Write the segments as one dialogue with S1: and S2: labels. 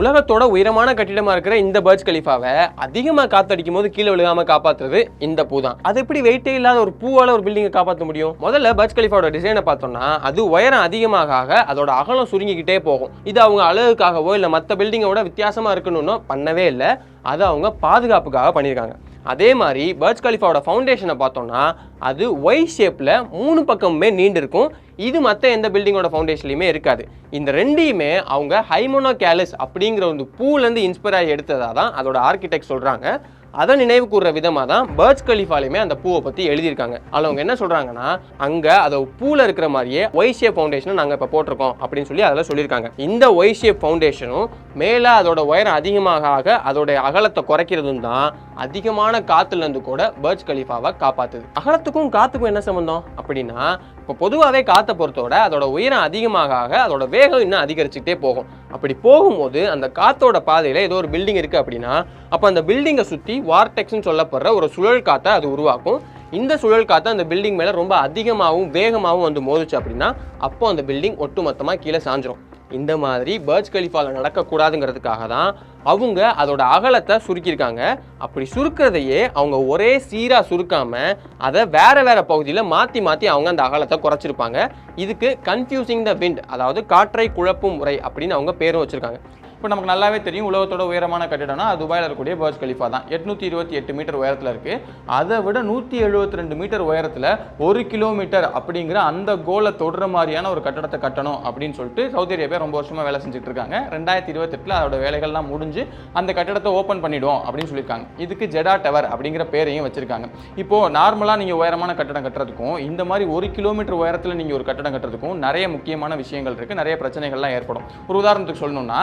S1: உலகத்தோட உயரமான கட்டிடமா இருக்கிற இந்த பர்ஜ் கலிஃபாவை அதிகமா காத்தடிக்கும் போது கீழே விழுகாம காப்பாத்துறது இந்த பூ தான். அது எப்படி வெயிட்டே இல்லாத ஒரு பூவால ஒரு பில்டிங்கை காப்பாற்ற முடியும்? முதல்ல பர்ஜ் கலிஃபாவோட டிசைனை பார்த்தோம்னா அது உயரம் அதிகமாக அதோட அகலம் சுருங்கிக்கிட்டே போகும். இது அவங்க அழகுக்காகவோ இல்லை மற்ற பில்டிங்கோட வித்தியாசமா இருக்கணும்னு பண்ணவே இல்லை. அதை அவங்க பாதுகாப்புக்காக பண்ணியிருக்காங்க. அதே மாதிரி பர்ஜ் கலிஃபாவோட ஃபவுண்டேஷனை பார்த்தோம்னா அது ஒய் ஷேப்பில் 3 பக்கமுமே நீண்டு இருக்கும். இது மற்ற எந்த பில்டிங்கோட ஃபவுண்டேஷன்லையுமே இருக்காது. இந்த ரெண்டையுமே அவங்க ஹைமோனோ கேலிஸ் அப்படிங்கிற ஒரு பூலேருந்து இன்ஸ்பயர் ஆகி எடுத்ததாக தான் அதோட ஆர்கிடெக்ட் சொல்கிறாங்க. அதை நினைவு கூறுற விதமாக தான் பர்ஜ் கலிஃபாலையுமே அந்த பூவை பற்றி எழுதியிருக்காங்க. அதில் அவங்க என்ன சொல்கிறாங்கன்னா அங்கே அதை பூவில் இருக்கிற மாதிரியே ஒய் ஷேப் ஃபவுண்டேஷனை நாங்கள் இப்போ போட்டிருக்கோம் அப்படின்னு சொல்லி அதில் சொல்லியிருக்காங்க. இந்த ஒய் ஷேப் ஃபவுண்டேஷனும் மேலே அதோட உயரம் அதிகமாக அதோட அகலத்தை குறைக்கிறதும் தான் அதிகமான காற்றுலேருந்து கூட பர்ஜ் கலிஃபாவை காப்பாற்றுது. அகலத்துக்கும் காற்றுக்கும் என்ன சம்பந்தம் அப்படின்னா, இப்போ பொதுவாகவே காற்றை பொறுத்தோட அதோட உயரம் அதிகமாக அதோட வேகம் இன்னும் அதிகரிச்சுக்கிட்டே போகும். அப்படி போகும்போது அந்த காற்றோட பாதையில் ஏதோ ஒரு பில்டிங் இருக்குது அப்படின்னா அப்போ அந்த பில்டிங்கை சுற்றி வார்டெக்ஸ்ன்னு சொல்லப்படுற ஒரு சுழல் காற்றை அது உருவாக்கும். இந்த சுழல் காற்று அந்த பில்டிங் மேலே ரொம்ப அதிகமாகவும் வேகமாகவும் வந்து மோதிச்சு அப்படின்னா அப்போ அந்த பில்டிங் ஒட்டுமொத்தமாக கீழே சாஞ்சிரும். இந்த மாதிரி பர்ஜ் கலிஃபாவில் நடக்கக்கூடாதுங்கிறதுக்காக தான் அவங்க அதோட அகலத்தை சுருக்கியிருக்காங்க. அப்படி சுருக்கிறதையே அவங்க ஒரே சீராக சுருக்காமல் அதை வேற பகுதியில் மாற்றி அவங்க அந்த அகலத்தை குறைச்சிருப்பாங்க. இதுக்கு கன்ஃபியூசிங் த விண்ட், அதாவது காற்றை குழப்பும் முறை அப்படின்னு அவங்க பேரும் வச்சுருக்காங்க. இப்போ நமக்கு நல்லாவே தெரியும் உலகத்தோட உயரமான கட்டிடம்னா துபாயில் இருக்கக்கூடிய பர்ஜ் கலிஃபா தான். 828 மீட்டர் உயரத்தில் இருக்குது. அதை விட 172 மீட்டர் உயரத்தில் 1 கிலோமீட்டர் அப்படிங்கிற அந்த கோலை தொடுற மாதிரியான ஒரு கட்டடத்தை கட்டணும் அப்படின்னு சொல்லிட்டு சவுதி அரேபியா ரொம்ப வருஷமாக வேலை செஞ்சுட்டு இருக்காங்க. 2028 அதோட வேலைகள்லாம் முடிஞ்சு அந்த கட்டடத்தை ஓப்பன் பண்ணிடுவோம் அப்படின்னு சொல்லியிருக்காங்க. இதுக்கு ஜெடா டவர் அப்படிங்கிற பேரையும் வச்சிருக்காங்க. இப்போது நார்மலாக நீங்கள் உயரமான கட்டடம் கட்டுறதுக்கும் இந்த மாதிரி 1 கிலோமீட்டர் உயரத்தில் நீங்கள் ஒரு கட்டடம் கட்டுறதுக்கும் நிறைய முக்கியமான விஷயங்கள் இருக்குது, நிறைய பிரச்சனைகள்லாம் ஏற்படும். ஒரு உதாரணத்துக்கு சொல்லணும்னா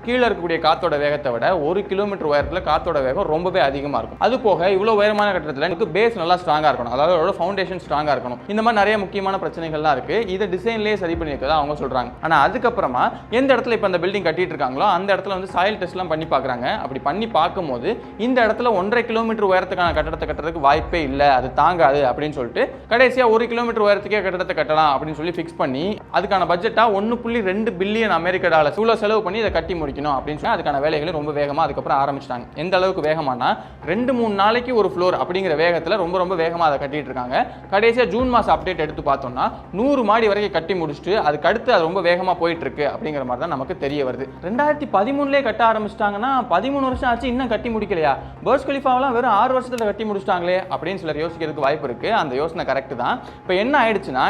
S1: கீழே இருக்கக்கூடிய காத்தோட வேகத்தை விட 1 கிலோமீட்டர் உயரத்தில் காத்தோட வேகம் ரொம்பவே அதிகமாக இருக்கும். அது போக இவ்வளோ உயரமான கட்டத்தில் எனக்கு பேஸ் நல்லா ஸ்ட்ராங்காக இருக்கணும், அதாவது அதோட ஃபவுண்டேஷன் ஸ்ட்ராங்காக இருக்கணும். இந்த மாதிரி நிறைய முக்கியமான பிரச்சனைகள்லாம் இருக்கு. இதை டிசைன்லேயே சரி பண்ணி வைக்கிறதா அவங்க சொல்றாங்க. ஆனால் அதுக்கப்புறமா எந்த இடத்துல இப்போ அந்த பில்டிங் கட்டிட்டு இருக்காங்களோ அந்த இடத்துல வந்து சாயில் டெஸ்ட்லாம் பண்ணி பார்க்குறாங்க. அப்படி பண்ணி பார்க்கும்போது இந்த இடத்துல 1.5 கிலோமீட்டர் உயரத்துக்கான கட்டடத்தை கட்டுறதுக்கு வாய்ப்பே இல்லை, அது தாங்காது அப்படின்னு சொல்லிட்டு கடைசியாக 1 கிலோமீட்டர் உயரத்துக்கே கட்டடத்தை கட்டலாம் அப்படின்னு சொல்லி ஃபிக்ஸ் பண்ணி அதுக்கான பட்ஜெட்டா $1.2 பில்லியன் அமெரிக்க டாலர் இவ்வளோ செலவு பண்ணி இதை கட்டி முடிக்கணும் அப்படின்னு சொல்லி அதுக்கான வேலைகளை ரொம்ப வேகமாக அதுக்கப்புறம் ஆரம்பிச்சிட்டாங்க. எந்த அளவுக்கு வேகமானா 2-3 நாளைக்கு ஒரு ஃப்ளோர் அப்படிங்கிற வேகத்தில் ரொம்ப வேகமாக அதை கட்டிட்டு இருக்காங்க. கடைசியாக ஜூன் மாதம் அப்டேட் எடுத்து பார்த்தோம்னா 100 மாடி வரைக்கும் கட்டி முடிச்சுட்டு அதுக்கு அடுத்து அது ரொம்ப வேகமாக போயிட்டு இருக்கு அப்படிங்கிற மாதிரி தான் நமக்கு தெரிய வருது. 2013 கட்ட ஆரம்பிச்சிட்டாங்கன்னா 13 வருஷம் ஆச்சு, இன்னும் கட்டி முடிக்கலையா? பர்ஜ் கலிஃபாவெல்லாம் வெறும் 6 வருஷத்துல கட்டி முடிச்சிட்டாங்களே அப்படின்னு சிலர் யோசிக்கிறதுக்கு வாய்ப்பு இருக்கு. அந்த யோசனை கரெக்ட் தான். இப்போ என்ன ஆயிடுச்சுன்னா